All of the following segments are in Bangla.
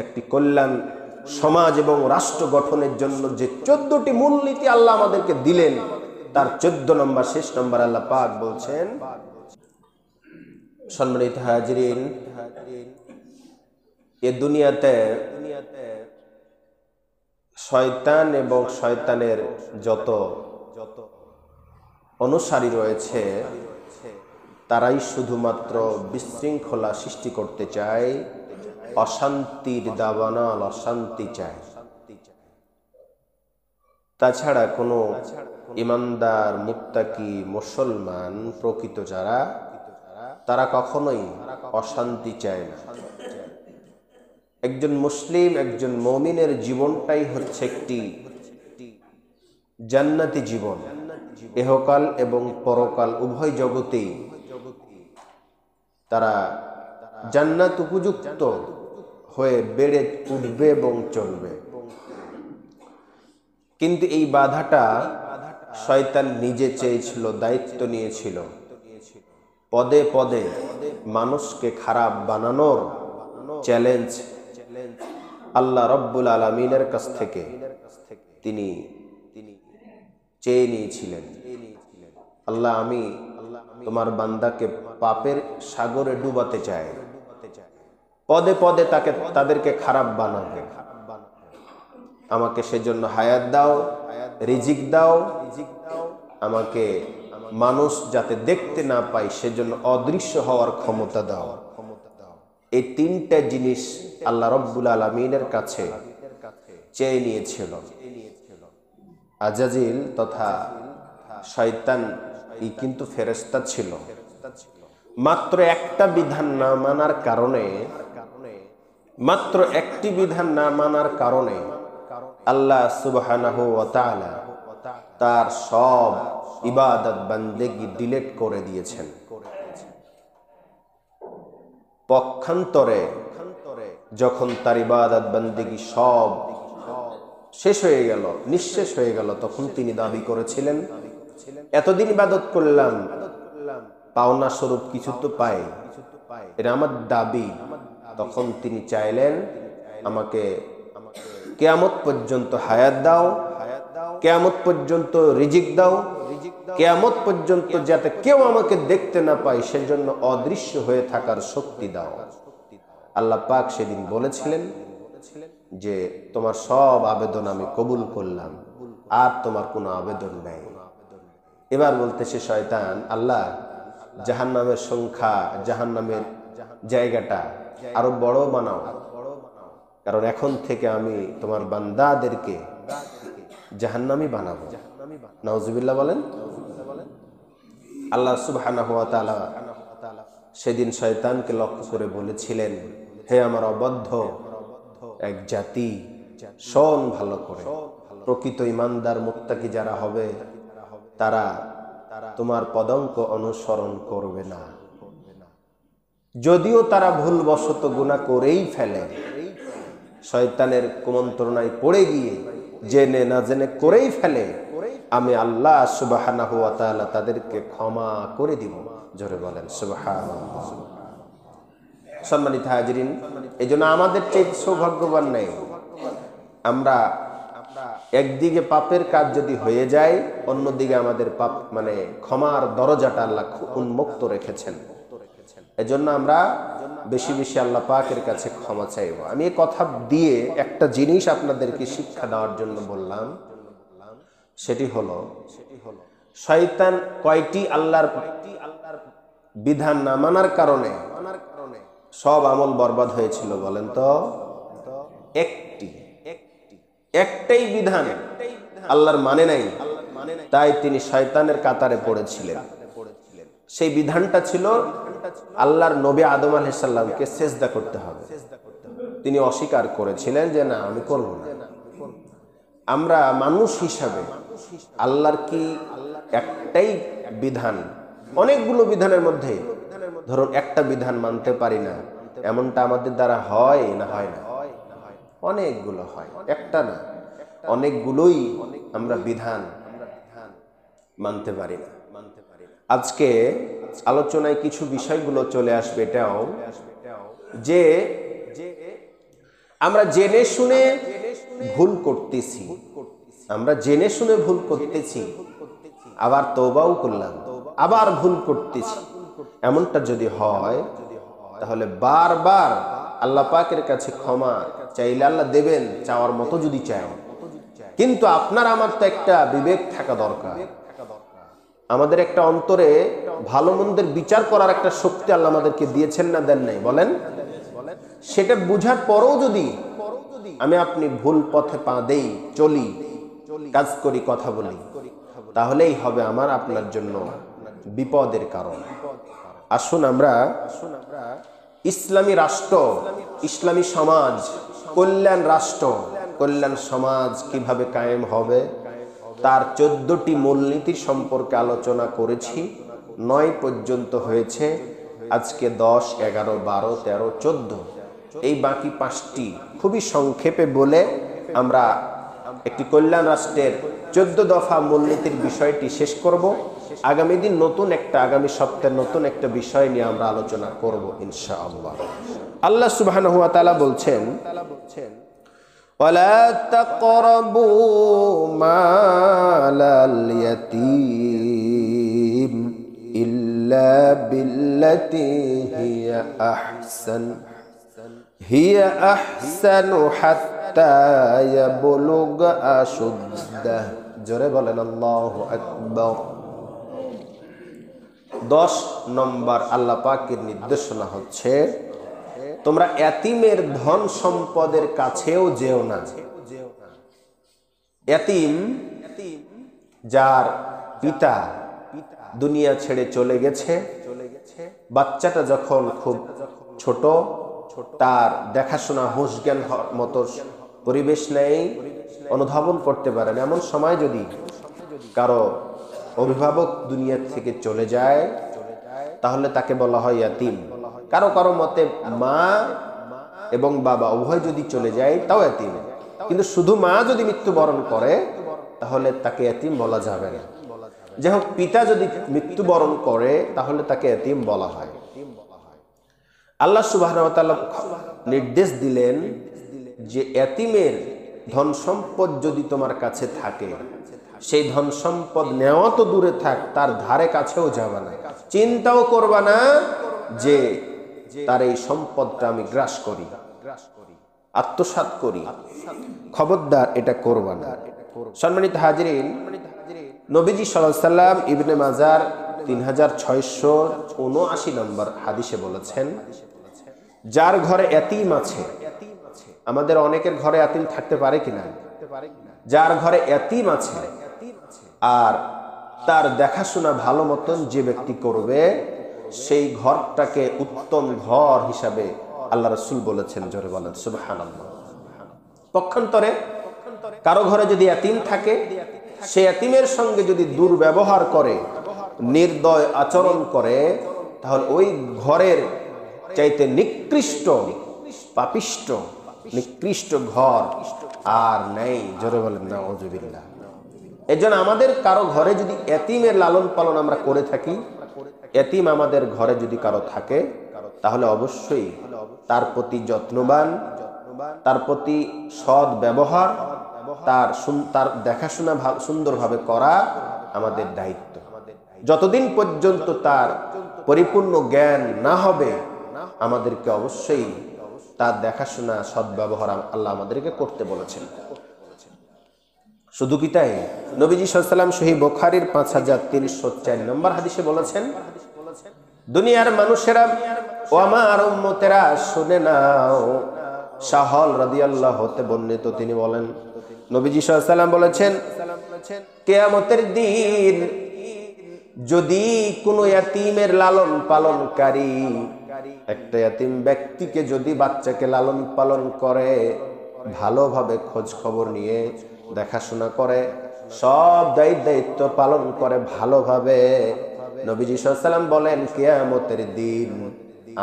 একটি কল্যাণ সমাজ এবং রাষ্ট্র গঠনের জন্য যে 14টি মূলনীতি আল্লাহ আমাদেরকে দিলেন, তার 14 নম্বর শেষ নম্বর আল্লাহ পাক বলছেন, সম্মানিত হাজিরিন, এ দুনিয়াতে শয়তান এবং শয়তানের যত অনুসারী রয়েছে তারাই শুধুমাত্র বিশৃঙ্খলা সৃষ্টি করতে চায়, অশান্তির দাবানল, অশান্তি চায়। তাছাড়া কোনো ইমানদার মুত্তাকি মুসলমান প্রকৃত যারা, তারা কখনোই অশান্তি চায় না। একজন মুসলিম, একজন মুমিনের জীবনটাই হচ্ছে একটি জান্নাতি জীবন। ইহকাল এবং পরকাল উভয় জগতেই তারা জান্নাত উপযুক্ত হয়ে বেড়ে উঠবে এবং চলবে। কিন্তু এই বাধাটা শয়তান নিজে চেয়েছিল, দায়িত্ব নিয়েছিল, পদে পদে মানুষকে খারাপ বানানোর চ্যালেঞ্জ আল্লাহ রব্বুল আলামিনের কাছ থেকে তিনি চেয়ে নিয়েছিলেন। আল্লাহ, আমি তোমার বান্দাকে পাপের সাগরে ডুবাতে চাই, পদে পদে তাদেরকে খারাপ বানাবে। আমাকে সেজন্য হায়াত দাও, রিজিক দাও, আমাকে মানুষ যাতে দেখতে না পায় সেজন্য অদৃশ্য হওয়ার ক্ষমতা দাও। এই তিনটা জিনিস আল্লাহ রব্বুল আলামিনের কাছে চেয়ে নিয়েছিল। আজাজিল তথা শয়তান কিন্তু ফেরেশতা ছিল। মাত্র একটা বিধান না মানার কারণে, মাত্র একটি বিধান না মানার কারণে আল্লাহ সুবহানাহু ওয়া তাআলা তার সব ইবাদত বান্দেগি ডিলিট করে দিয়েছেন। পক্ষান্তরে যখন তার ইবাদত বান্দেগি সব শেষ হয়ে গেল, নিঃশেষ হয়ে গেল, তখন তিনি দাবি করেছিলেন, এতদিন ইবাদত করলাম, পাওনা স্বরূপ কিছু তো পাই, এটা আমার দাবি। তখন তিনি চাইলেন, আমাকে কিয়ামত পর্যন্ত হায়াত দাও, কিয়ামত পর্যন্ত রিজিক দাও, কিয়ামত পর্যন্ত যাতে কেউ আমাকে দেখতে না পায় সেজন্য অদৃশ্য হয়ে থাকার শক্তি দাও। আল্লাহ পাক সেদিন বলেছিলেন যে তোমার সব আবেদন আমি কবুল করলাম, আর তোমার কোনো আবেদন নেই। এবার বলতেছে শয়তান, আল্লাহ, জাহান্নামের সংখ্যা, জাহান্নামের জায়গাটা আরো বড় বানাও, কারণ এখন থেকে আমি তোমার বান্দাদেরকে জাহান্নামী বানাবো। নাউজুবিল্লাহ বলেন। আল্লাহ সুবহানাহু ওয়া তাআলা সেদিন শয়তানকে লক্ষ্য করে বলেছিলেন, হে আমার অবাধ্য এক জাতি, শোন ভালো করে, প্রকৃত ইমানদার মুত্তাকি যারা হবে তারা তোমার পদাঙ্ক অনুসরণ করবে না। যদিও তারা ভুলবশত গুনাহ করেই ফেলে, শয়তানের কুমন্ত্রণায় পড়ে গিয়ে জেনে না জেনে করেই ফেলে, আমি আল্লাহ সুবহানাহু ওয়া তাআলা তাদেরকে ক্ষমা করে দিব। জোরে বলেন সুবহানাল্লাহ। সম্মানিত হাজিরিন, এজন্য আমাদের চেয়ে সৌভাগ্যবান নেই। আমরা একদিকে পাপের কাজ যদি হয়ে যায়, অন্যদিকে আমাদের পাপ মানে ক্ষমার দরজাটা আল্লাহ উন্মুক্ত রেখেছেন। এজন্য আমরা বেশি বেশি আল্লাহ পাকের কাছে ক্ষমা চাইব। আমি এই কথা দিয়ে একটা জিনিস আপনাদেরকে শিক্ষা দেওয়ার জন্য বললাম, সেটি হলো শয়তান কয়টি আল্লাহর বিধান না মানার কারণে সব আমল বরবাদ হয়েছিল বলেন তো? একটাই বিধান আল্লাহর মানে নাই, তাই তিনি শয়তানের কাতারে পড়েছিলেন। সেই বিধানটা ছিল আল্লাহর নবী আদম আলাইহিস সালামকে সিজদা করতে হবে। তিনি অস্বীকার করেছিলেন যে না, আমি করব না। আমরা মানুষ হিসাবে আল্লাহর কি একটাই বিধান, অনেকগুলো বিধানের মধ্যে ধরুন একটা বিধান মানতে পারি না, এমনটা আমাদের দ্বারা হয় না? হয় না? অনেকগুলো হয়, একটা না, অনেকগুলোই আমরা বিধান মানতে পারি না। আজকে আলোচনায় কিছু বিষয়গুলো চলে আসবে, এটাও যে আমরা জেনে শুনে ভুল করতেছি, আমরা জেনে শুনে ভুল করতেছি, আবার তওবাও করলাম, আবার ভুল করতেছি। এমনটা যদি হয় তাহলে বারবার আল্লাহ পাকের কাছে ক্ষমা চাইলে আল্লাহ দেবেন, চাওয়ার মতো যদি চায়। কিন্তু আপনার আমার তো একটা বিবেক থাকা দরকার, আমাদের একটা অন্তরে ভালো মন্দের বিচার করার একটা শক্তি আল্লাহ আমাদেরকে দিয়েছেন না দেন নাই বলেন? সেটা বুঝার পরেও যদি আমি আপনি ভুল পথে পা দেই, চলি, কাজ করি, কথা বলি, তাহলেই হবে আমার আপনার জন্য বিপদের কারণ। আসুন আমরা ইসলামী রাষ্ট্র, ইসলামী সমাজ, কল্যাণ রাষ্ট্র, কল্যাণ সমাজ কিভাবে কায়েম হবে তার 14টি মূলনীতি সম্পর্কে আলোচনা করেছি। 9 পর্যন্ত হয়েছে, আজকে 10, 11, 12, 13, 14, এই বাকি 5টি খুবই সংক্ষেপে বলে আমরা একটি কল্যাণ রাষ্ট্রের 14 দফা মূলনীতির বিষয়টি শেষ করব। আগামী দিন আগামী সপ্তাহে নতুন একটা বিষয় নিয়ে আমরা আলোচনা করব ইনশাআল্লাহ। আল্লাহ সুবহানাহু ওয়া তাআলা বলছেন, ওয়ালা তাকরাবু মালাল ইয়াতীম ইল্লা বিল্লাতি হিয়া আহসানু হাত্তা ইয়াবলুগা আশুদ্দাহ। জোরে বলেন আল্লাহু আকবার। 10 নম্বর আল্লাহ পাকের নির্দেশনা হচ্ছে, তোমরা এতিমের ধন সম্পদের কাছেও যেও না। এতিম যার পিতা দুনিয়া ছেড়ে চলে গেছে, বাচ্চাটা যখন খুব ছোট, তার দেখাশোনা হুঁশ জ্ঞান মতো পরিবেশ নেই, অনুধাবন করতে পারেন, এমন সময় যদি কারো অভিভাবক দুনিয়া থেকে চলে যায় তাহলে তাকে বলা হয় ইয়াতীম। কারো কারো মতে মা এবং বাবা উভয় যদি চলে যায় তাও ইয়াতীম, কিন্তু শুধু মা যদি মৃত্যুবরণ করে তাহলে তাকে ইয়াতীম বলা যাবে না। যাই হোক, পিতা যদি মৃত্যুবরণ করে তাহলে তাকে ইয়াতীম বলা হয়। আল্লাহ সুবহানাহু ওয়া তাআলা নির্দেশ দিলেন যে ইয়াতীমের ধন সম্পদ যদি তোমার কাছে থাকে, সেই ধন সম্পদ নেওয়া তো দূরে থাক, তার ধারে কাছেও যাবে না, চিন্তাও করবা না যে তার এই সম্পদটা আমি গ্রাস করি, আত্মসাৎ করি। খবরদার এটা করবা না। সম্মানিত হাজিরিন, নবীজি সাল্লাল্লাহু আলাইহি সাল্লাম ইবনে মাজার 3679 নম্বর হাদিসে বলেছেন, যার ঘরে এতিম আছে, আমাদের অনেকের ঘরে এতিম থাকতে পারে কিনা, যার ঘরে এতিম আছে আর তার দেখাশোনা ভালো মতন যে ব্যক্তি করবে, সেই ঘরটাকে উত্তম ঘর হিসাবে আল্লাহ রাসূল বলেছেন। জোরে বলেন সুবহানাল্লাহ। পক্ষান্তরে কারো ঘরে যদি এতিম থাকে, সে এতিমের সঙ্গে যদি দুর্ব্যবহার করে, নির্দয় আচরণ করে, তাহলে ওই ঘরের চাইতে নিকৃষ্ট, পাপিষ্ট, নিকৃষ্ট ঘর আর নেই। জোরে বলেন নাউযুবিল্লাহ। এজন্য আমাদের কারো ঘরে যদি এতিমের লালন পালন আমরা করে থাকি, এতিম আমাদের ঘরে যদি কারো থাকে, তাহলে অবশ্যই তার প্রতি যত্নবান, তার প্রতি সৎ ব্যবহার, তার দেখাশোনা সুন্দরভাবে করা আমাদের দায়িত্ব। যতদিন পর্যন্ত তার পরিপূর্ণ জ্ঞান না হবে, আমাদেরকে অবশ্যই তার দেখাশোনা, সৎ ব্যবহার আল্লাহ আমাদেরকে করতে বলেছেন। শুধু কি তাই? নবীজি সাল্লাল্লাহু আলাইহি ওয়াসাল্লাম সহিহ বুখারীর 5304 নম্বর হাদিসে বলেছেন, দুনিয়ার মানুষেরা ও আমার উম্মতেরা শুনে নাও। সাহল রাদিয়াল্লাহু হতে বর্ণিত, তিনি বলেন, নবীজি সাল্লাল্লাহু আলাইহি ওয়াসাল্লাম বলেছেন, কিয়ামতের দিন যদি কোনো ইয়াতীমের লালন পালনকারী, একটা ইয়াতীম ব্যক্তিকে যদি বাচ্চাকে লালন পালন করে, ভালোভাবে খোঁজ খবর নিয়ে দেখাশোনা করে, সব দায়িত্ব পালন করে ভালোভাবে, নবীজি সাল্লাল্লাহু আলাইহি ওয়াসাল্লাম বলেন, কিয়ামতের দিন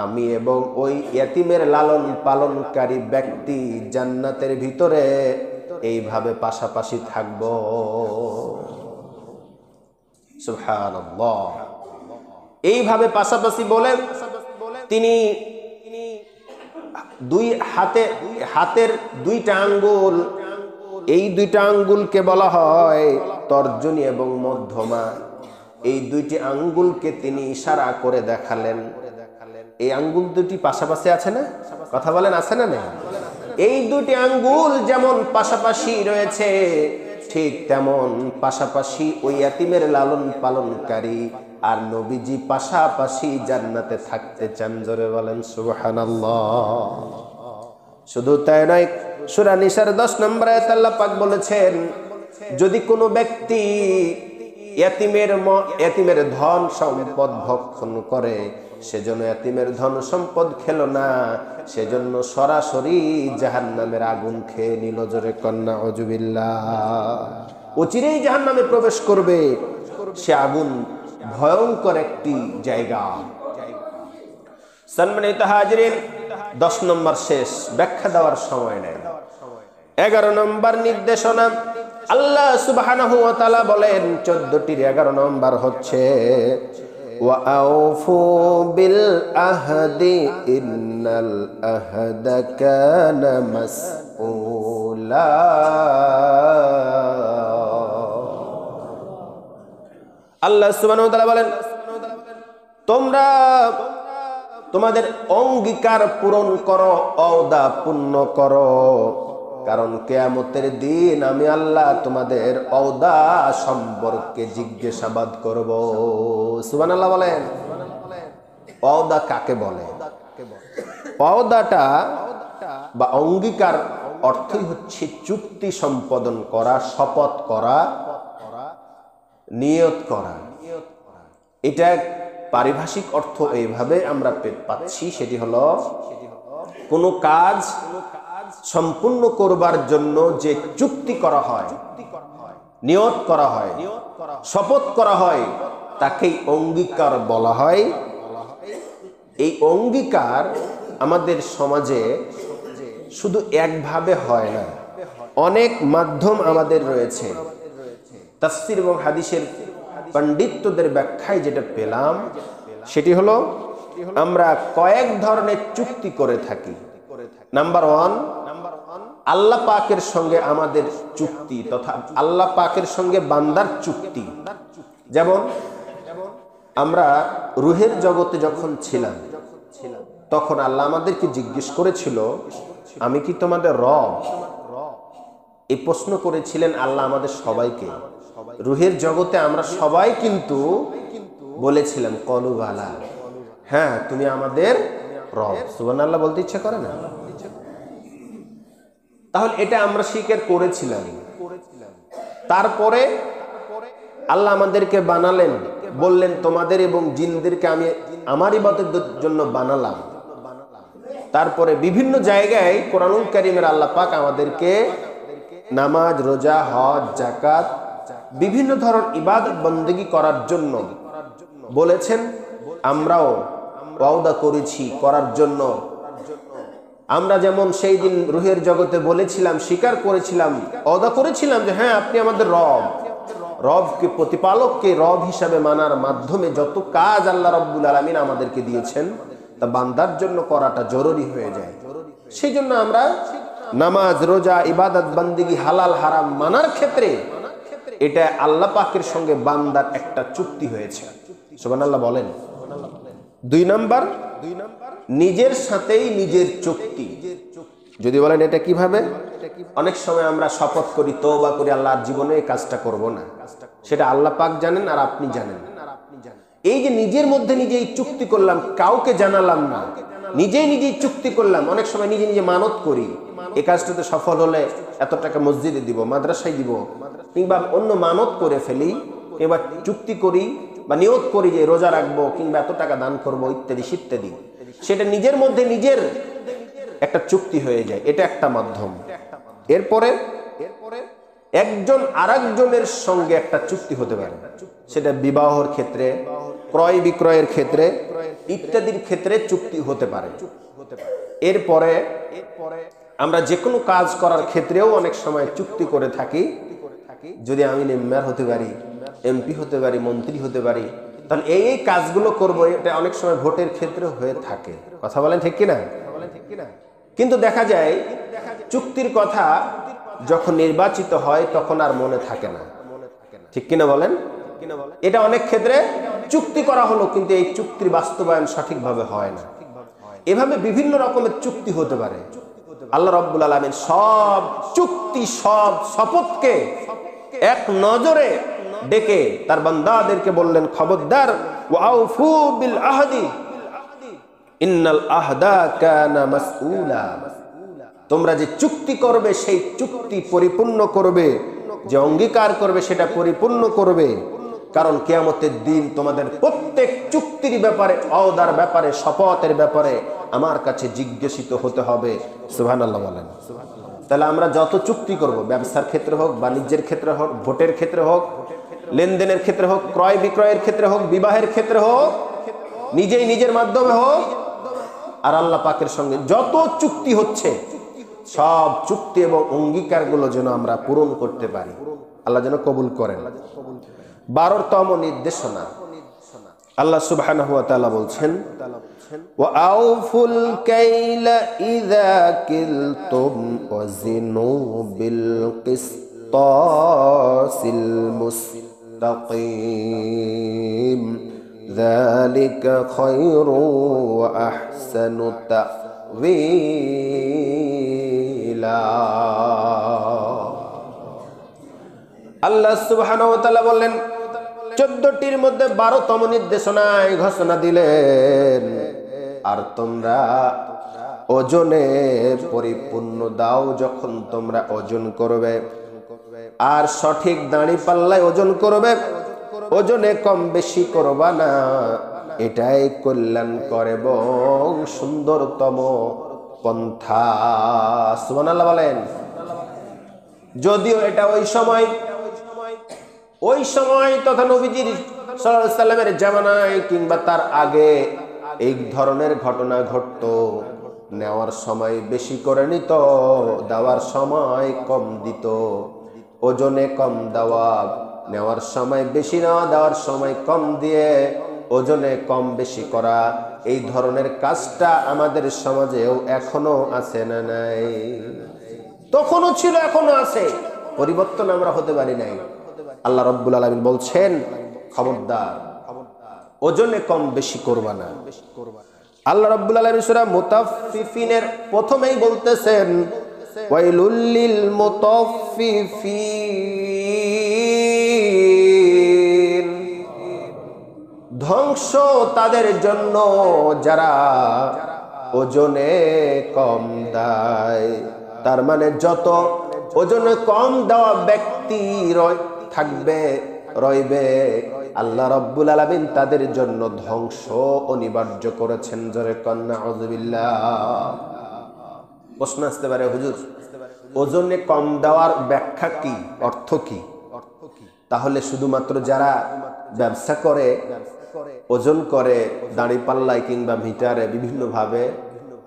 আমি এবং ওই ইয়াতীমের লালন পালনকারী ব্যক্তি জান্নাতের ভিতরে এইভাবে পাশাপাশি থাকব। সুবহানাল্লাহ। এইভাবে পাশাপাশি বলে তিনি দুই হাতের দুইটা আঙ্গুল, এই দুইটা আঙ্গুলকে বলা হয় তর্জনী এবং মধ্যমা। এই দুইটি আঙ্গুলকে তিনি ইশারা করে দেখালেন। এই আঙ্গুল দুটি পাশাপাশি আছে না? কথা বলেন, আছে না নেই? এই দুটি আঙ্গুল যেমন পাশাপাশি রয়েছে, ঠিক তেমন পাশাপাশি ওই ইয়াতীমের লালন পালনকারী আর নবীজি পাশাপাশি জান্নাতে থাকতে চান। জোরে বলেন সুবহানাল্লাহ। শুধু তাই নয়, সূরা নিসার 10 নম্বর আয়াতে আল্লাহ পাক বলেছেন, যদি কোনো ব্যক্তি ইয়াতীমের ধন সম্পদ ভক্ষণ করে, সেজন্য ইয়াতীমের ধন সম্পদ খেলো না, সেজন্য সরাসরি জাহান্নামের আগুন খেয়ে নিল। জোরে কন্যা আউযুবিল্লাহ। অচিরেই জাহান্নামে প্রবেশ করবে। সে আগুন ভয়ঙ্কর একটি জায়গা। সম্মানিত হাজিরিন, 10 নম্বর শেষ, ব্যাখ্যা দেওয়ার সময় নেই। 11 নম্বর নির্দেশনা, আল্লাহ সুবহানাহু ওয়া তাআলা বলেন 14টির 11 নম্বর হচ্ছে ওয়া আউফু বিল আহদি ইন্নাল আহদা কানা মাসউলা। আল্লাহ সুবহানাহু ওয়া তাআলা বলেন, তোমরা তোমাদের অঙ্গীকার পূরণ করো, ওয়াদা পূর্ণ করো, কারণ কিয়ামতের দিন আমি আল্লাহ তোমাদের ওয়াদা সম্পর্কে জিজ্ঞাসাবাদ করব। সুবহানাল্লাহ বলেন। ওয়াদা কাকে বলে? ওয়াদাটা বা অঙ্গীকার অর্থই হচ্ছে চুক্তি সম্পাদন করা, শপথ করা, নিয়ত করা। এটা পারিভাষিক অর্থ এইভাবে আমরা পাচ্ছি, সেটি হলো কোনো কাজ সম্পূর্ণ করবার জন্য যে চুক্তি করা হয়, নিয়ত করা হয়, শপথ করা হয়, তাকেই অঙ্গীকার বলা হয়। এই অঙ্গীকার আমাদের সমাজে শুধু একভাবে হয় না, অনেক মাধ্যম আমাদের রয়েছে। তাফসীর এবং হাদিসের পণ্ডিতদের ব্যাখ্যায় যেটা পেলাম সেটি হলো, আমরা কয়েক ধরনের চুক্তি করে থাকি। নাম্বার 1, আল্লাহ পাকের সঙ্গে আমাদের চুক্তি তথা আল্লাহ পাকের সঙ্গে বান্দার চুক্তি। যেমন আমরা রুহের জগতে যখন ছিলাম, তখন আল্লাহ আমাদেরকে জিজ্ঞেস করেছিল, আমি কি তোমাদের রব? এই প্রশ্ন করেছিলেন আল্লাহ আমাদের সবাইকে। রুহের জগতে আমরা সবাই কিন্তু বলেছিলাম কলু বালা, হ্যাঁ তুমি আমাদের রব। সুবহানাল্লাহ বলতে ইচ্ছা করে না? তাহলে এটা আমরা স্বীকার করেছিলাম। তারপরে আল্লাহ আমাদেরকে বানালেন, বললেন তোমাদের এবং জিনদেরকে আমি আমার ইবাদতের জন্য বানালাম। তারপরে বিভিন্ন জায়গায় কোরআনুল কারীমের আল্লাহ পাক আমাদেরকে নামাজ, রোজা, হজ, যাকাত, বিভিন্ন ধরনের ইবাদত বন্দেগী করার জন্য বলেছেন। আমরাও ওয়াদা করেছি করার জন্য। আমরা যেমন সেই দিন রুহের জগতে বলেছিলাম, স্বীকার করেছিলাম, ওয়াদা করেছিলাম যে হ্যাঁ আপনি আমাদের রব। রবকে, প্রতিপালককে রব হিসাবে মানার মাধ্যমে যত কাজ আল্লাহ রাব্বুল আলামিন আমাদেরকে দিয়েছেন তা বান্দার জন্য করাটা জরুরি হয়ে যায়। সেই জন্য আমরা নামাজ, রোজা, ইবাদত বন্দেগী, হালাল হারাম মানার ক্ষেত্রে এটা আল্লাহ পাকের সঙ্গে বান্দার একটা চুক্তি হয়েছে। সুবহানাল্লাহ বলেন। 2 নাম্বার, নিজের সাথেই নিজের চুক্তি। যদি বলেন এটা কিভাবে? অনেক সময় আমরা শপথ করি, তওবা করি, আল্লাহর জীবনে এই কাজটা করব না, সেটা আল্লাহ পাক জানেন আর আপনি জানেন। এই যে নিজের মধ্যে নিজেই চুক্তি করলাম, কাউকে জানালাম না, নিজেই নিজেই চুক্তি করলাম। অনেক সময় নিজে নিজে মানত করি, এই কাজটাতে সফল হলে এত টাকা মসজিদে দিব, মাদ্রাসায় দিব, কিংবা অন্য মানত করে ফেলি, এবার চুক্তি করি বা নিয়ত করি যে রোজা রাখবো কিংবা এত টাকা দান করবো ইত্যাদি ইত্যাদি। সেটা নিজের মধ্যে নিজের একটা চুক্তি হয়ে যায়, এটা একটা মাধ্যম। এরপরে একজন আরেকজনের সঙ্গে একটা চুক্তি হতে পারে, সেটা বিবাহের ক্ষেত্রে, ক্রয় বিক্রয়ের ক্ষেত্রে ইত্যাদির ক্ষেত্রে চুক্তি হতে পারে। এরপরে আমরা যে কোনো কাজ করার ক্ষেত্রেও অনেক সময় চুক্তি করে থাকি। যদি আমি মেম্বার হতে পারি, এমপি হতে পারি, মন্ত্রী হতে পারি, তাহলে এই এই কাজগুলো করবো। এটা অনেক সময় ভোটের ক্ষেত্রে হয়ে থাকে। কথা বলেন ঠিক কিনা? কিন্তু দেখা যায় চুক্তির কথা যখন নির্বাচিত হয় তখন আর মনে থাকে না, ঠিক কিনা বলেন? এটা অনেক ক্ষেত্রে চুক্তি করা হলো কিন্তু এই চুক্তির বাস্তবায়ন সঠিকভাবে হয় না। এভাবে বিভিন্ন রকমের চুক্তি হতে পারে। আল্লাহ রাব্বুল আলামিন সব চুক্তি, সব শপথকে এক নজরে ডেকে তার বান্দাদেরকে বললেন, খবরদার, ওয়াউফু বিল আহদি ইন্নাল আহদা কানা মাসউলা। তোমরা যে চুক্তি করবে সেই চুক্তি পরিপূর্ণ করবে, যে অঙ্গীকার করবে সেটা পরিপূর্ণ করবে, কারণ কিয়ামতের দিন তোমাদের প্রত্যেক চুক্তির ব্যাপারে, ওয়াদার ব্যাপারে, শপথের ব্যাপারে আমার কাছে জিজ্ঞাসিত হতে হবে। সুবহানাল্লাহ বলেন। তাহলে আমরা যত চুক্তি করব, ব্যবসার ক্ষেত্রে হোক, বাণিজ্যের ক্ষেত্রে হোক, ভোটের ক্ষেত্রে হোক, লেনদেনের ক্ষেত্রে হোক, ক্রয় বিক্রয়ের ক্ষেত্রে হোক, বিবাহের ক্ষেত্রে হোক, নিজেই নিজের মাধ্যমে হোক, আর আল্লাহ পাকের সঙ্গে যত চুক্তি হচ্ছে সব চুক্তি এবং অঙ্গীকারগুলো যেন আমরা পূরণ করতে পারি, আল্লাহ যেন কবুল করেন। 12তম নির্দেশনা, আল্লাহ সুবহানাহু ওয়া তাআলা বলছেন, ওয়া আউফুল কাইলা ইযা কিলতুম ওয়াজিনু বিল কিসতাসিল মুস্তাকিম যালিকা খায়রু ওয়া আহসানু তা'ওয়িলা। আল্লাহ সুবহানাহু ওয়া তাআলা বললেন, 14টির মধ্যে 12তম নির্দেশনায় ঘোষণা দিলেন, আর তোমরা ওজনে পরিপূর্ণ দাও যখন তোমরা ওজন করবে, আর সঠিক দাঁড়ি পাল্লায় ওজন করবে, ওজনে কম বেশি করবা না, এটাই কল্যাণকর এবং সুন্দরতম পন্থা। সুবহানাল্লাহ বলেন। যদিও এটা ওই সময় তথা নবীজির সাল্লাল্লাহু আলাইহি সাল্লামের জামানায় কিংবা তার আগে এই ধরনের ঘটনা ঘটতো, নেওয়ার সময় বেশি করে নিত, দেওয়ার সময় কম দিত। ওজনে কম দেওয়া, নেওয়ার সময় বেশি নেওয়া, দেওয়ার সময় কম দিয়ে ওজনে কম বেশি করা, এই ধরনের কাজটা আমাদের সমাজেও এখনো আছে না নাই? তখনও ছিল, এখনো আছে, পরিবর্তন আমরা হতে পারি নাই। আল্লাহ রাব্বুল আলামিন বলছেন, খবরদার, ওজনে কম বেশি করবা না। আল্লাহ রাব্বুল আলামিন সূরা মুতাফফিফিনের প্রথমেই বলতেছেন, ওয়াইলুল লিল মুতাফফিফিন, ধ্বংস তাদের জন্য যারা ওজনে কম দেয়। তার মানে যত ওজনে কম দেওয়া ব্যক্তি রইবে, আল্লাহ রাব্বুল আলামিন তাদের জন্য ধ্বংস অনিবার্য করেছেন। জোরে কন্না নাউযুবিল্লাহ। প্রশ্ন আসতে পারে, হুজুর, ওজনে কম দেওয়ার ব্যাখ্যা কি, অর্থ কি? তাহলে শুধুমাত্র যারা ব্যবসা করে, ওজন করে দাঁড়ি পাল্লায় কিংবা মিটারে বিভিন্ন ভাবে,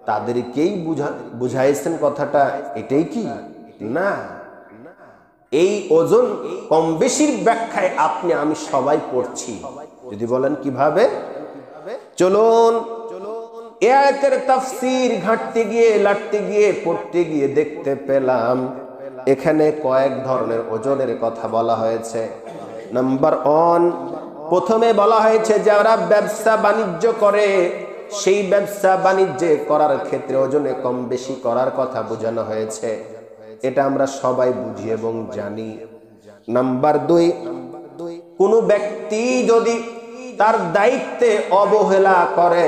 তাদেরকেই বুঝাইছেন কথাটা, এটাই কি? না, এই ওজন কম বেশির ব্যাখ্যায় আপনি আমি সবাই পড়ছি। যদি বলেন কিভাবে, চলুন এই আয়াতের তাফসীর ঘাঁটতে গিয়ে, লাটতে গিয়ে, পড়তে গিয়ে দেখতে পেলাম এখানে কয়েক ধরনের ওজনের কথা বলা হয়েছে। নাম্বার 1, প্রথমে বলা হয়েছে যারা ব্যবসা বাণিজ্য করে, সেই ব্যবসা বাণিজ্যে করার ক্ষেত্রে ওজনে কম বেশি করার কথা বোঝানো হয়েছে। এটা আমরা সবাই বুঝি এবং জানি। নাম্বার 2, কোন ব্যক্তি যদি তার দায়িত্বে অবহেলা করে,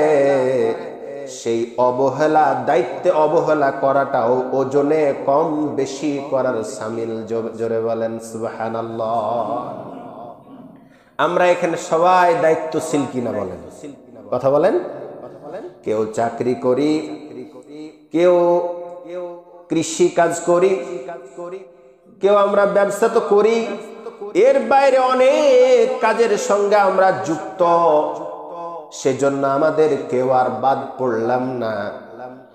সেই দায়িত্বে অবহেলা করাটাও ওজনে কম বেশি করার শামিল। জোরে বলেন সুবহানাল্লাহ। আমরা এখানে সবাই দায়িত্বশীল কিনা বলেন? কথা বলেন। কেউ চাকরি করি, কেউ কৃষি কাজ করি, কেউ আমরা ব্যবসা তো করি, এর বাইরে অনেক কাজের সঙ্গে আমরা যুক্ত। সেজন্য আমাদের কেউ আর বাদ পড়লাম না।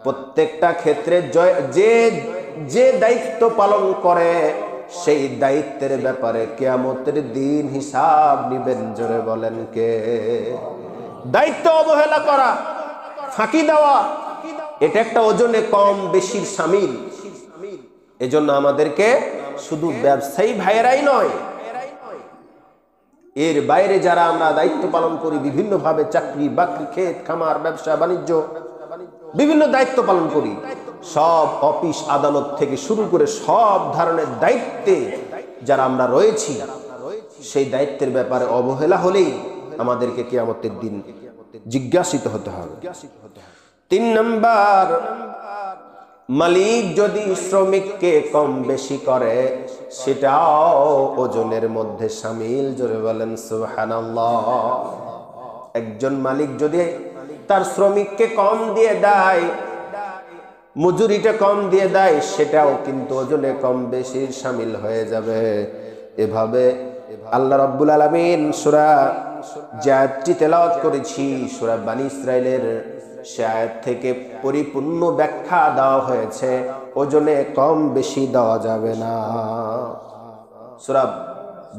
প্রত্যেকটা ক্ষেত্রে যে দায়িত্ব পালন করে, সেই দায়িত্বের ব্যাপারে কিয়ামতের দিন হিসাব নিবেন। জোরে বলেন কে? দায়িত্ব অবহেলা করা, ফাঁকি দেওয়া, এটা একটা ওজনে কম বেশির শামিল। এজন্য আমাদেরকে শুধু ব্যবসায়ী ভাইয়েরাই নয়, এর বাইরে যারা আমরা দায়িত্ব পালন করি বিভিন্নভাবে, চাকরি বাকরি, ক্ষেত খামার, ব্যবসা বাণিজ্য, বিভিন্ন দায়িত্ব পালন করি, সব অফিস আদালত থেকে শুরু করে সব ধরনের দায়িত্বে যারা আমরা রয়েছি, সেই দায়িত্বের ব্যাপারে অবহেলা হলেই আমাদেরকে কিয়ামতের দিন জিজ্ঞাসিত হতে হবে। 3 নাম্বার, মালিক যদি শ্রমিককে কম বেশি করে সেটাও ওজনের মধ্যে শামিল। জোরে বলেন সুবহানাল্লাহ। একজন মালিক যদি তার শ্রমিককে কম দিয়ে দেয়, মজুরিটা কম দিয়ে দেয়, সেটাও কিন্তু ওজনে কম বেশির শামিল হয়ে যাবে। এভাবে আল্লাহ রাব্বুল আলামিন সূরা যে আয়াতটি তেলাওয়াত করেছি, সূরা বনী ইসরাইলের, সে আয়াত থেকে পরিপূর্ণ ব্যাখ্যা দেওয়া হয়েছে, ওজনে কম বেশি দেওয়া যাবে না। সূরা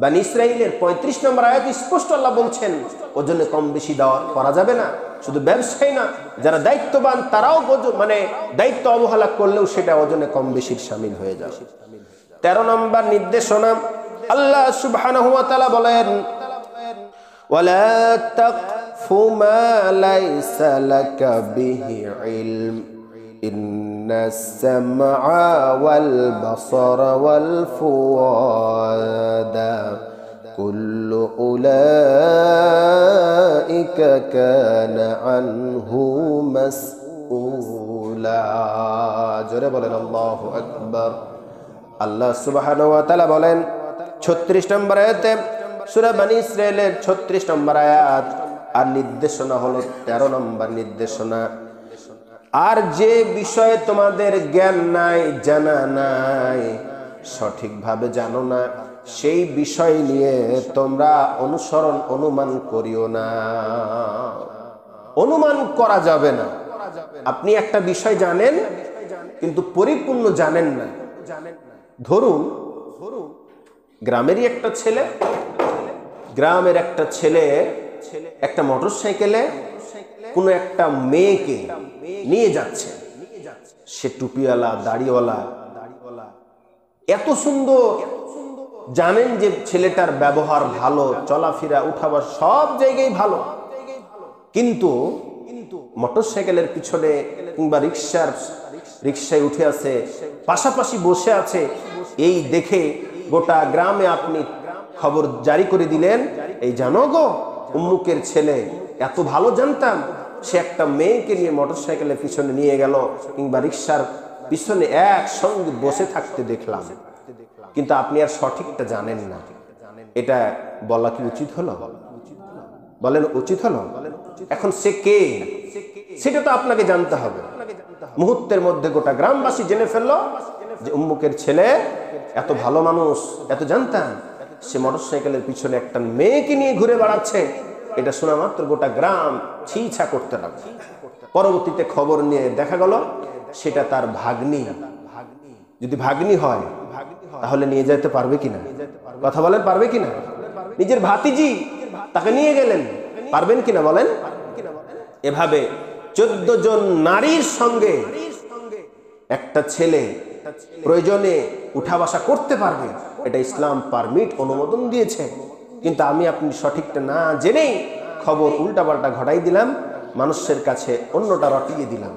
বনী ইসরাইলের 35 নম্বর আয়াত স্পষ্ট আল্লাহ বলছেন ওজনে কম বেশি দেওয়া করা যাবে না। শুধু ব্যবসায়ী না, যারা দায়িত্ববান তারাও দায়িত্ব অবহেলা করলেও সেটা ওজনে কম বেশির শামিল হয়ে যাবে। 13 নম্বর নির্দেশনা, আল্লাহ সুবহানাহু ওয়া তাআলা বলেন, ওয়ালা তাকফু মা লাইসা লাকা বিহি ইলম ইন্নাস সামআ ওয়াল বাসারা ওয়াল ফুআদা কুল্লু উলাইকা কানা আনহু মাসউলা। জোরে বলেন আল্লাহু আকবার। আল্লাহ সুবহানাহু ওয়া তাআলা বলেন 36 নম্বর আয়াতে, সূরা বনী ইসরাইলের 36 নম্বর আয়াত, আর নির্দেশনা হলো 13 নম্বর নির্দেশনা, আর যে বিষয়ে তোমাদের জ্ঞান নাই, জানা নাই, সঠিকভাবে জানো না, সেই বিষয় নিয়ে তোমরা অনুমান করিও না। অনুমান করা যাবে না। আপনি একটা বিষয় জানেন কিন্তু পরিপূর্ণ জানেন না। ধরুন গ্রামের একটা ছেলে একটা মোটরসাইকেলে কোনো একটা মেয়েকে নিয়ে যাচ্ছে। সে টুপিওয়ালা, দাড়িওয়ালা, এত সুন্দর, জানেন যে ছেলেটার ব্যবহার ভালো, চলাফেরা, উঠাবার সব জায়গায় ভালো, কিন্তু মোটরসাইকেলের পিছনে কিংবা রিক্সায় উঠে আছে, পাশাপাশি বসে আছে, এই দেখে গোটা গ্রামে আপনি খবর জারি করে দিলেন, এই জানো গো উম্মুকের ছেলে, এত ভালো জানতাম, সে একটা মেয়েকে নিয়ে মোটরসাইকেলের পিছনে নিয়ে গেল কিংবা রিক্সার পিছনে একসঙ্গে বসে থাকতে দেখলাম, কিন্তু আপনি আর সঠিকটা জানেন না। এটা বলা কি উচিত হলো? বলেন উচিত হলো? এখন সে কে সেটা তো আপনাকে জানতে হবে। মুহূর্তের মধ্যে গোটা গ্রামবাসী জেনে ফেললো যে উম্মুকের ছেলে এত ভালো মানুষ, এত জানতাম, সে মোটরসাইকেলের পিছনে একটা মেয়েকে নিয়ে ঘুরে বেড়াচ্ছে। এটা শোনা মাত্র গোটা গ্রাম ছিছা করতে লাগলো। পরবর্তীতে খবর নিয়ে দেখা গেল সেটা তার ভাগ্নি। যদি ভাগ্নি হয় তাহলে নিয়ে যেতে পারবে কিনা? কথা বলেন, পারবে কিনা? নিজের ভাতিজি, তাকে নিয়ে গেলেন, পারবেন কিনা বলেন? এভাবে 14 জন নারীর সঙ্গে একটা ছেলে প্রয়োজনে উঠা বসা করতে পারবে, এটা ইসলাম পারমিট, অনুমোদন দিয়েছে। কিন্তু আমি আপনি সঠিকটা না জেনেই খবর উল্টাপাল্টা ঘটাই দিলাম, মানুষের কাছে অন্যটা রটিয়ে দিলাম।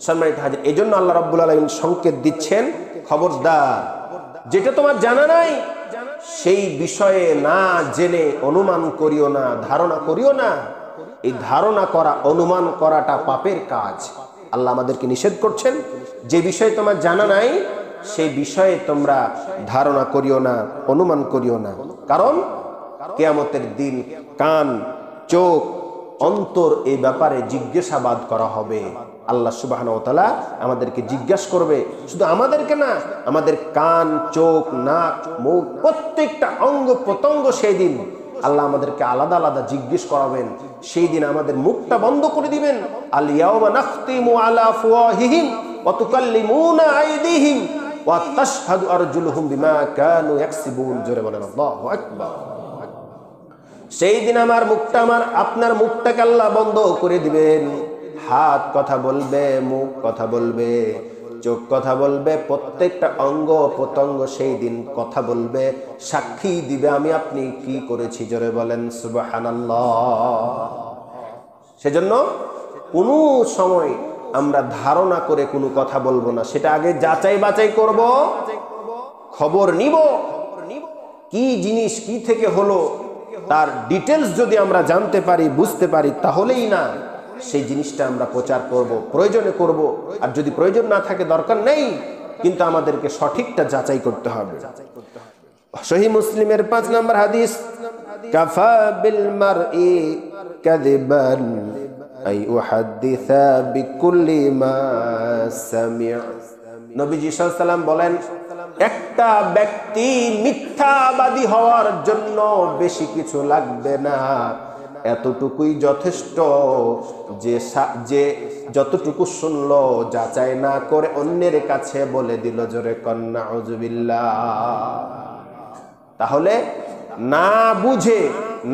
সম্মানিত হাজির, এই জন্য আল্লাহ রাব্বুল আলামিন সংকেত দিচ্ছেন, খবরদার, যেটা তোমার জানা নাই সেই বিষয়ে না জেনে অনুমান করিও না, ধারণা করিও না। এই ধারণা করা, অনুমান করাটা পাপের কাজ। আল্লাহ আমাদেরকে নিষেধ করছেন, যে বিষয়ে তোমার জানা নাই সেই বিষয়ে তোমরা ধারণা করিও না, অনুমান করিও না। কারণ কিয়ামতের দিন কান, চোখ, অন্তর এই ব্যাপারে জিজ্ঞাসাবাদ করা হবে। আল্লাহ সুবহানাহু ওয়া তাআলা আমাদেরকে জিজ্ঞাসা করবে, শুধু আমাদেরকে না, আমাদের কান, চোখ, নাক, মুখ, প্রত্যেকটা অঙ্গ প্রত্যঙ্গ সেই দিন আল্লাহ আমাদেরকে আলাদা আলাদা জিজ্ঞেস করাবেন। সেই দিন আমাদের মুখটা বন্ধ করে দিবেন। আল ইয়াওমা নাখতিমু আলা আফওয়াহিহিম ওয়া তুকাল্লিমুনা আইদিহিম ওয়া তাশহাদু আরজুলুহুম বিমা কানু ইয়াকসিবুন। জোরে বলেন আল্লাহু আকবার। সেই দিন আপনার মুখটাকে আল্লাহ বন্ধ করে দিবেন। হাত কথা বলবে, মুখ কথা বলবে, চোখ কথা বলবে, প্রত্যেকটা অঙ্গ প্রত্যঙ্গ সেই দিন কথা বলবে, সাক্ষী দিবে আমি আপনি কি করেছি। জোরে বলেন সুবহানাল্লাহ। সেজন্য কোনো সময় আমরা ধারণা করে কোনো কথা বলবো না, সেটা আগে যাচাই বাছাই করব, খবর নিব কি জিনিস কি থেকে হলো, তার ডিটেলস যদি আমরা জানতে পারি বুঝতে পারি তাহলেই না সেই জিনিসটা আমরা প্রচার করব, প্রয়োজনে করব। আর যদি প্রয়োজন না থাকে দরকার নেই, কিন্তু আমাদেরকে সঠিকটা যাচাই করতে হবে। সহিহ মুসলিমের 5 নম্বর হাদিস, কাফা বিল মারই কাযিবান আই উহাদ্দিসা বিকুল্লি মা সামি'a। নবীজি সাল্লাল্লাহু আলাইহি ওয়াসাল্লাম বলেন, একটা ব্যক্তি মিথ্যাবাদী হওয়ার জন্য বেশি কিছু লাগবে না, এতটুকুই যথেষ্ট যে যতটুকু শুনলো যাচাই না করে অন্যের কাছে বলে দিল। জোরে কন্না নাউযুবিল্লাহ। তাহলে না বুঝে,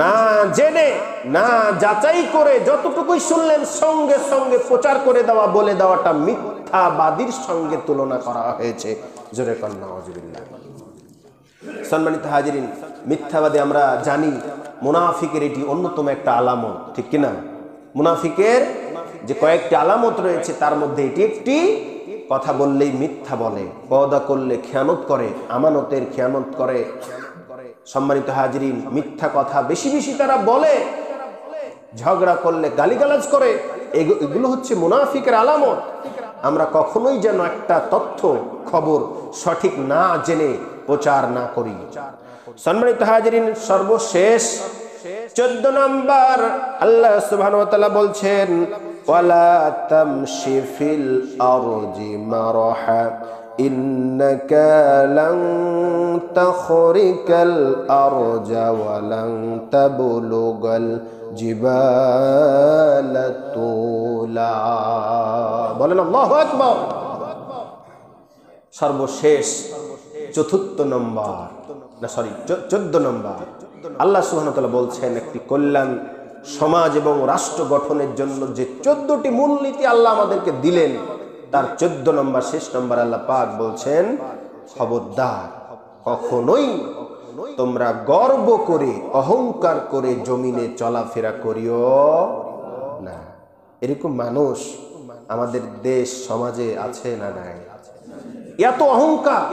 না জেনে, না যাচাই করে যতটুকুই শুনলেন সঙ্গে সঙ্গে প্রচার করে দেওয়া, বলে দেওয়াটা মিথ্যাবাদীর সঙ্গে তুলনা করা হয়েছে। জোরে কন্না নাউযুবিল্লাহ। সম্মানিত হাজিরিন, মিথ্যাবাদী আমরা জানি মুনাফিকের এটি অন্যতম একটা আলামত, ঠিক কিনা? মুনাফিকের যে কয়েকটি আলামত রয়েছে তার মধ্যে এটি একটি। কথা বললেই মিথ্যা বলে, ওয়াদা করলে খেয়ানত করে, আমানতের খেয়ানত করে। সম্মানিত হাজিরিন, মিথ্যা কথা বেশি বেশি তারা বলে, ঝগড়া করলে গালিগালাজ করে, এগুলো হচ্ছে মুনাফিকের আলামত। আমরা কখনোই যেন একটা তথ্য খবর সঠিক না জেনে প্রচার না করি। সম্মানিত হাজিরিন, সর্বশেষ 14 নম্বর আল্লাহ সুবহানাহু ওয়া তাআলা বলছেন, ওয়ালা তামশি ফিল আরজি মারহা ইন্নাকা লান তাখরিকাল আরজা ওয়া লান তাবলুগাল জিবালা তুলা। বলেন আল্লাহু আকবার। সর্বশেষ 14 নম্বর, না সরি 14 নম্বর আল্লাহ সুবহানাহু ওয়া তাআলা বলছেন, একটি কল্যাণ সমাজ এবং রাষ্ট্র গঠনের জন্য যে 14টি মূলনীতি আল্লাহ আমাদেরকে দিলেন, তার 14 নম্বর শেষ নম্বর আল্লাহ পাক বলছেন, খবরদার কখনোই তোমরা গর্ব করে অহংকার করে জমিনে চলাফেরা করিও না। এরকম মানুষ আমাদের দেশ সমাজে আছে না নাই? এত অহংকার,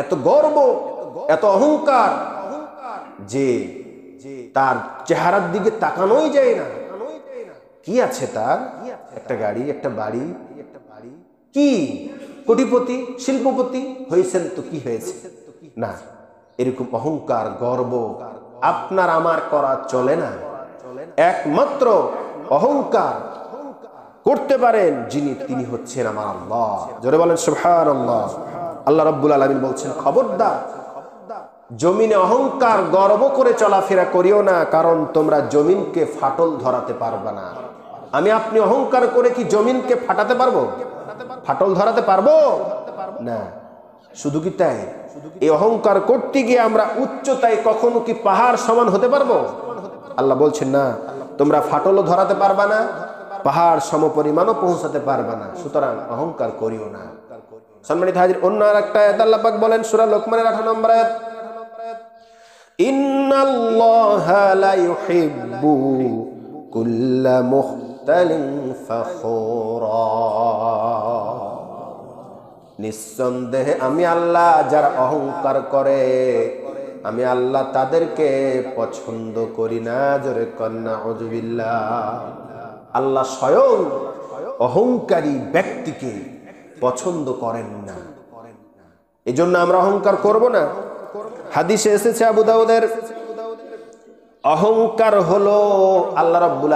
এত গর্ব, এত অহংকার যে তার চেহারার দিকে তাকানোই যায় না। কি আছে তার? একটা গাড়ি, একটা বাড়ি, কি কোটিপতি শিল্পপতি হয়েছেন তো কি হয়েছে? না, এরকম অহংকার গর্ব আপনার আমার করা চলে না। একমাত্র অহংকার করতে পারেন যিনি, তিনি হচ্ছেন আমার আল্লাহ। জোরে বলেন সুবহানাল্লাহ। আল্লাহ রাব্বুল আলামিন বলছেন, খবরদার জমিনে অহংকার গর্ব করে চলাফেরা করিও না, কারণ তোমরা জমিনকে ফাটল ধরাতে পারবে না। আমি আপনি অহংকার করে কি জমিনকে ফাটাতে পারবো? ফাটল ধরাতে পারবো না। শুধু কি তাই, এই অহংকার করতে গিয়ে আমরা উচ্চতায় কখনো কি পাহাড় সমান হতে পারবো? আল্লাহ বলছেন না, তোমরা ফাটলও ধরাতে পারবা না, পাহাড় সমপরিমাণও পৌঁছাতে পারবা না, সুতরাং অহংকার করিও না। সম্মানিত হাজির, অন্য আরেকটা আয়াত আল্লাহ পাক বলেন সূরা লোকমানের 18 নম্বর আয়াত, ইন্নাল্লাহা লা ইউহিব্বু কুল্লা মুখতালিন ফাখুরা। নিঃসন্দেহে আমি আল্লাহ যারা অহংকার করে, আমি আল্লাহ তাদেরকে পছন্দ করি না। জোরে কন্না নাউযুবিল্লাহ। আল্লাহ স্বয়ং অহংকারী ব্যক্তিকে পছন্দ করেন না, এজন্য আমরা অহংকার করব না। হাদিসে এসেছে আবু দাউদের, অহংকার হলো আল্লাহ রাব্বুল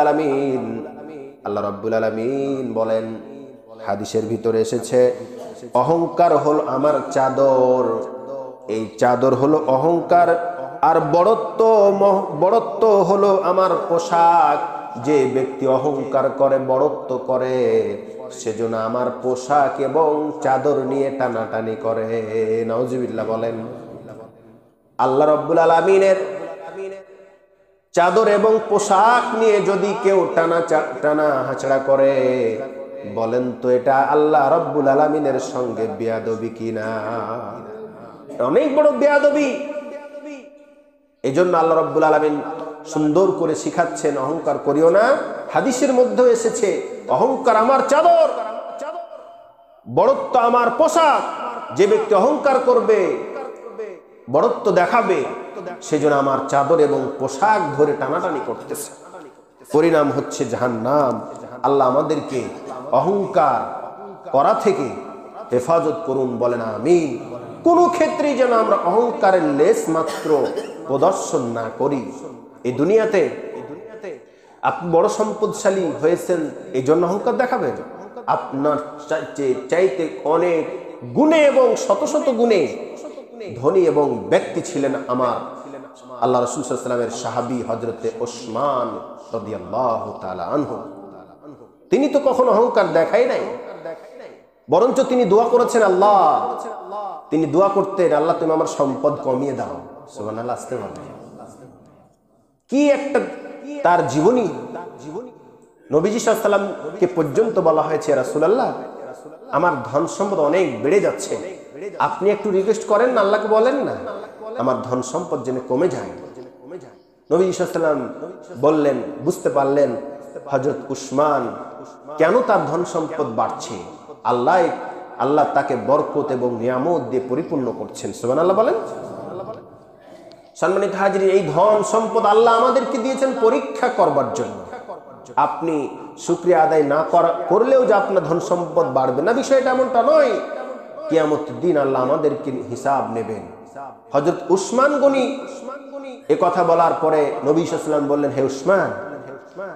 আলামিন বলেন, হাদিসের ভিতরে এসেছে, অহংকার হলো আমার চাদর, এই চাদর হলো অহংকার, আর বড়ত্ব হলো আমার পোশাক। যে ব্যক্তি অহংকার করে, বড়ত্ব করে, সেজন্য আমার পোশাক এবং চাদর নিয়ে টানাটানি করে। নাউজুবিল্লাহ বলেন। আল্লাহ রাব্বুল আলামিনের চাদর এবং পোশাক নিয়ে যদি কেউ টানা হাঁচড়া করে, বলেন তো এটা আল্লাহ রাব্বুল আলামিনের সঙ্গে বেয়াদবি কিনা? অনেক বড় বেয়াদবি। এই জন্য আল্লাহ রাব্বুল আলামিন সুন্দর করে শিখাচ্ছেন, অহংকার করিও না। হাদিসের মধ্যে এসেছে, অহংকার আমার চাদর, বড়ত্ব আমার পোশাক। যে ব্যক্তি অহংকার করবে, বড়ত্ব দেখাবে, সেজন্য আমার চাদর এবং পোশাক ধরে টানাটানি করতেছে। পরিণাম হচ্ছে জাহান্নাম। আল্লাহ আমাদেরকে অহংকার করা থেকে হেফাজত করুন, বলেন আমিন। কোনো ক্ষেত্রেই যেন আমরা অহংকারের লেশ মাত্র প্রদর্শন না করি। এই দুনিয়াতে আপনি বড় সম্পদশালী হয়েছেন, এই জন্য অহংকার দেখাবেন? আপনার চাইতে অনেক গুণে এবং শত শত গুণে ধনী এবং ব্যক্তি ছিলেন আমার আল্লাহ রাসূল সাল্লাল্লাহু আলাইহি ওয়াসাল্লামের সাহাবী হযরতে ওসমান রাদিয়াল্লাহু তাআলা আনহু। তিনি তো কখনো অহংকার দেখাই নাই, বরঞ্চ তিনি দোয়া করেছেন, আল্লাহ, তিনি দোয়া করতেন, আল্লাহ তুমি আমার সম্পদ কমিয়ে দাও। সুবহানাল্লাহ, আসতে বলেন। কি একটা তার জীবনী। নবীজি সাল্লাল্লাহু আলাইহি ওয়াসাল্লামকে পর্যন্ত বলা হয়েছে, রাসূলুল্লাহ, আমার ধন সম্পদ অনেক বেড়ে যাচ্ছে, আপনি একটু রিকোয়েস্ট করেন না, আল্লাহকে বলেন না আমার ধন সম্পদ যেন কমে যায়। নবীজি সাল্লাল্লাহু আলাইহি ওয়াসাল্লাম বললেন, বুঝতে পারলেন হযরত উসমান কেন তার ধন সম্পদ বাড়ছে। আল্লাহ তাকে বরকত এবং নিয়ামত দিয়ে পরিপূর্ণ করছেন। সুবহানাল্লাহ বলেন। সম্মানিত হাজিরিন, এই ধন সম্পদ আল্লাহ আমাদেরকে দিয়েছেন পরীক্ষা করবার জন্য। আপনি শুকরিয়া আদায় না করলেও যে আপনার ধন সম্পদ বাড়বে না, বিষয়টা এমনটা নয়। কিয়ামতের দিন আল্লাহ আমাদেরকে হিসাব নেবেন। হযরত উসমান গনি এ কথা বলার পরে নবী সাল্লাল্লাহু আলাইহি ওয়াসাল্লাম বললেন, হে উসমান,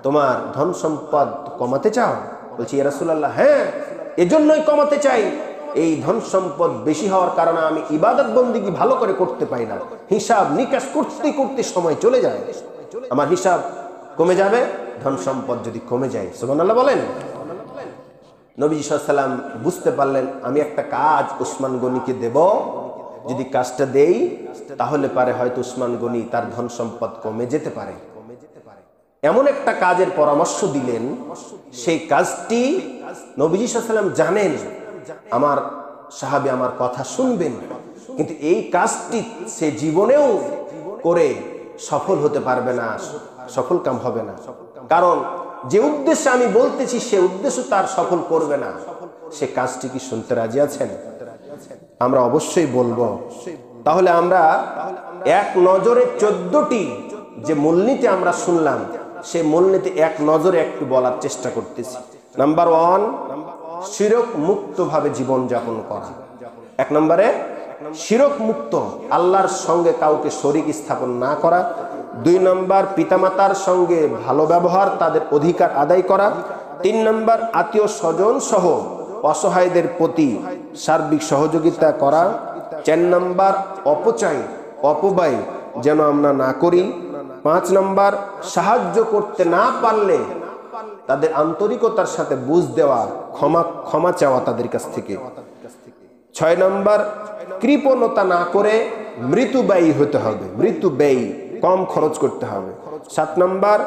তোমার ধন সম্পদ কমাতে চাও? বলছি, ইয়া রাসূলুল্লাহ, হ্যাঁ, এজন্যই কমাতে চাই। এই ধন সম্পদ বেশি হওয়ার কারণে আমি ইবাদত বন্দেগী ভালো করে করতে পাই না। হিসাব নিকাশ করতে করতে সময় চলে যায়, আমার হিসাব কমে যাবে ধন সম্পদ যদি কমে যায়। সুবহানাল্লাহ বলেন। নবী সাল্লাল্লাহু আলাইহি ওয়াসাল্লাম বুঝতে পারলেন, আমি একটা কাজ উসমান গনিকে দেব, যদি কাজটা দেই তাহলে পারে হয়তো উসমান গনি তার ধন সম্পদ কমে যেতে পারে। এমন একটা কাজের পরামর্শ দিলেন, সেই কাজটি নবীজি সাল্লাল্লাহু আলাইহি ওয়াসাল্লাম জানেন আমার সাহাবী আমার কথা শুনবেন, কিন্তু এই কাজটি সে জীবনেও করে সফল হতে পারবে না, সফল কাম হবে না। কারণ যে উদ্দেশ্যে আমি বলতেছি সে উদ্দেশ্য তার সফল করবে না। সে কাজটি কি শুনতে রাজি আছেন? আমরা অবশ্যই বলবো। তাহলে আমরা এক নজরে 14টি যে মূলনীতি আমরা শুনলাম, সেই মূলনীতি এক নজরে একটু বলার চেষ্টা করতেছি। নাম্বার 1, শিরক মুক্ত ভাবে জীবন যাপন করা। 1 নম্বরে শিরক মুক্ত, আল্লাহর সঙ্গে কাউকে শরীক স্থাপন না করা। 2 নম্বর পিতামাতার সঙ্গে ভালো ব্যবহার, তাদের অধিকার আদায় করা। 3 নম্বর আত্মীয় স্বজন সহ অসহায়দের প্রতি সার্বিক সহযোগিতা করা। 4 নম্বর অপব্যয় যেন আমরা না করি। 5 নম্বর সাহায্য করতে না পারলে তাদের আন্তরিকতার সাথে বুঝ দেওয়া, ক্ষমা চাওয়া তাদের কাছ থেকে। 6 নম্বর কৃপণতা না করে মৃত্যুব্যয়ী হতে হবে, মৃত্যুব্যয়ী কম খরচ করতে হবে। 7 নম্বর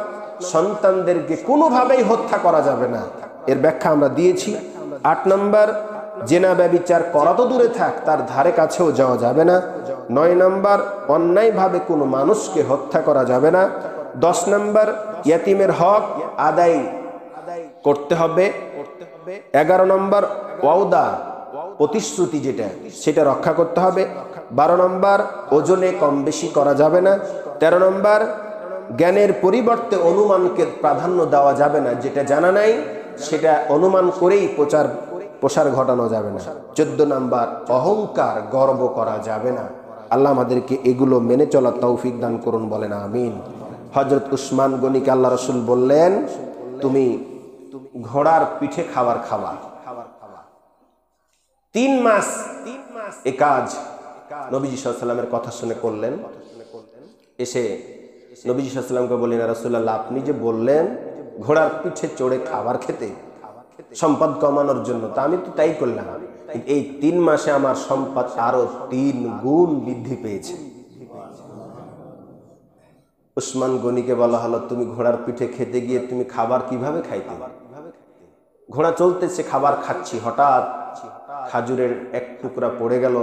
সন্তানদেরকে কোনোভাবেই হত্যা করা যাবে না, এর ব্যাখ্যা আমরা দিয়েছি। 8 নম্বর জেনা ব্যভিচার করা তো দূরে থাক, তার ধারে কাছেও যাওয়া যাবে না। 9 নম্বর অন্যায়ভাবে কোনো মানুষকে হত্যা করা যাবে না। 10 নম্বর ইয়াতিমের হক আদায় করতে হবে। 11 নম্বর ওয়াদা, প্রতিশ্রুতি যেটা সেটা রক্ষা করতে হবে। 12 নম্বর ওজনে কম বেশি করা যাবে না। 13 নম্বর জ্ঞানের পরিবর্তে অনুমানকে প্রাধান্য দেওয়া যাবে না, যেটা জানা নাই সেটা অনুমান করেই প্রসার ঘটানো যাবে না। 14 নম্বর অহংকার, গর্ব করা যাবে না। আল্লাহ আমাদেরকে এগুলো মেনে চলার তৌফিক দান করুন, বলেন আমিন। হযরত উসমান গনিকে আল্লাহ রাসূল বললেন, তুমি ঘোড়ার পিঠে খাবার খাওয়া। 3 মাস এ কাজ নবীজি সাল্লাল্লাহু আলাইহি ওয়াসাল্লামের কথা শুনে করলেন। এসে নবীজি সাল্লাল্লাহু আলাইহি ওয়াসাল্লামকে বললেন, ইয়া রাসূলুল্লাহ, আপনি যে বললেন ঘোড়ার পিঠে চড়ে খাবার খেতে সম্পদ কমানোর জন্য, তা আমি তো তাই করলাম। এই 3 মাসে আমার সম্পদ আরো 3 গুণ বৃদ্ধি পেয়েছে। উসমান গনিকে বলা হলো, তুমি ঘোড়ার পিঠে খেতে গিয়ে তুমি খাবার কিভাবে খাইতে? ঘোড়া চলতেছে, খাবার খাচ্ছি, হঠাৎ খাজুরের এক টুকরা পড়ে গেল,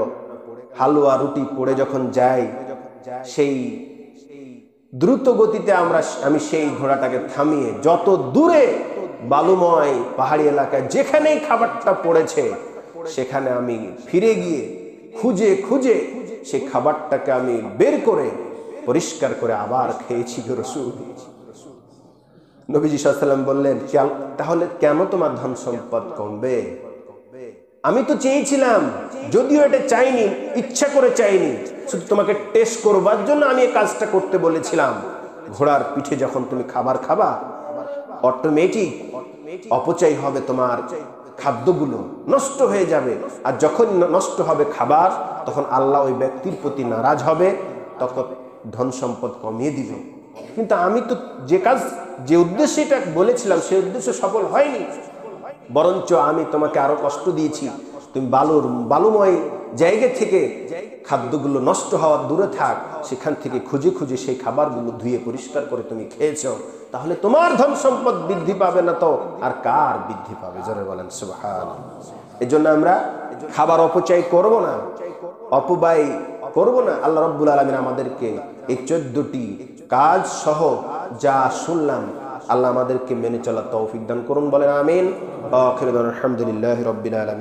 হালুয়া রুটি পড়ে যখন যায়, সেই দ্রুত গতিতে আমি সেই ঘোড়াটাকে থামিয়ে যত দূরে বালুময় পাহাড়ি এলাকায় যেখানেই খাবারটা পড়েছে সেখানে আমি ফিরে গিয়ে খুঁজে খুঁজে সেই খাবারটাকে আমি বের করে পরিষ্কার করে আবার খেয়েছি গো রাসূল। নবীজি সাল্লাল্লাহু আলাইহি ওয়াসাল্লাম বললেন, তাহলে কেন তোমার ধন সম্পদ কমবে? আমি তো চেয়েছিলাম, যদিও এটা চাইনি, ইচ্ছা করে চাইনি, শুধু তোমাকে টেস্ট করবার জন্য আমি এই কাজটা করতে বলেছিলাম। ঘোড়ার পিঠে যখন তুমি খাবার খাবা, অটোমেটিক অপচয় হবে, তোমার খাদ্যগুলো নষ্ট হয়ে যাবে, আর যখন নষ্ট হবে খাবার, তখন আল্লাহ ওই ব্যক্তির প্রতি নারাজ হবে, তখন ধন সম্পদ কমিয়ে দিবে। কিন্তু আমি তো যে উদ্দেশ্যে এটা বলেছিলাম সেই উদ্দেশ্য সফল হয়নি, বরঞ্চ আমি তোমাকে আরো কষ্ট দিয়েছি। তুমি বালুময় জায়গা থেকে খাদ্যগুলো নষ্ট হওয়ার দূরে থাক, সেখান থেকে খুঁজে খুঁজে সেই খাবারগুলো ধুয়ে পরিষ্কার করে তুমি খেয়েছো, তাহলে তোমার ধন সম্পদ বৃদ্ধি পাবে না তো আর কার বৃদ্ধি পাবে? জোরে বলেন সুবহানাল্লাহ। এজন্য আমরা খাবার অপচয় করব না, অপব্যয় করব না। আল্লাহ রাব্বুল আলামিন আমাদেরকে এই 14টি কাজ সহ যা শুনলাম, আল্লাহ আমাদেরকে মেনে চলার তৌফিক দান করুন, বলেন আমিন। আখিরু দাওয়ানা আলহামদুলিল্লাহি রাব্বিল আলামিন।